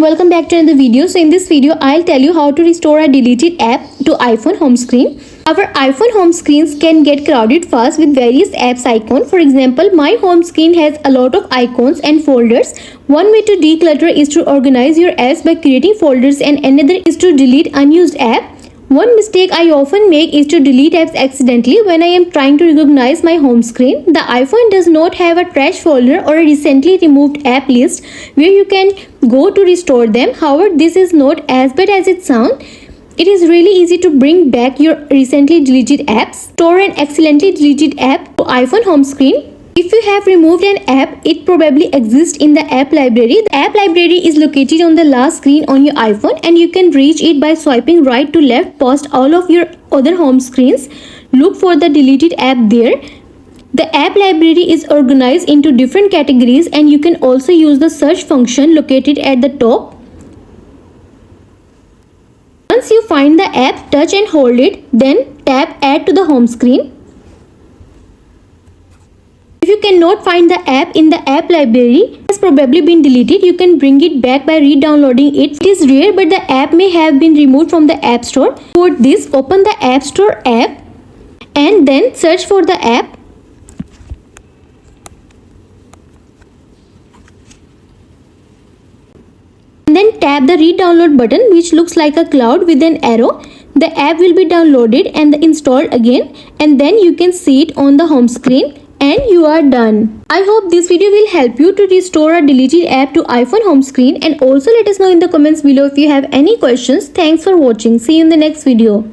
welcome back to another video. So in this video I'll tell you how to restore a deleted app to iPhone home screen. Our iPhone home screens can get crowded fast with various apps icons. For example, my home screen has a lot of icons and folders. One way to declutter is to organize your apps by creating folders, and another is to delete unused app. One mistake I often make is to delete apps accidentally when I am trying to recognize my home screen. The iPhone does not have a trash folder or a recently removed app list where you can go to restore them. However, this is not as bad as it sounds. It is really easy to bring back your recently deleted apps. Store an accidentally deleted app to iPhone home screen. If you have removed an app, it probably exists in the app library. The app library is located on the last screen on your iPhone, and you can reach it by swiping right to left past all of your other home screens. Look for the deleted app there. The app library is organized into different categories, and you can also use the search function located at the top. Once you find the app, touch and hold it, then tap Add to the home screen. If you cannot find the app in the app library, it has probably been deleted. You can bring it back by re-downloading it. It is rare, but the app may have been removed from the App Store. For this, open the App Store app and then search for the app. And then tap the re-download button, which looks like a cloud with an arrow. The app will be downloaded and installed again, and then you can see it on the home screen. And you are done. I hope this video will help you to restore a deleted app to iPhone home screen, and also let us know in the comments below if you have any questions. Thanks for watching. See you in the next video.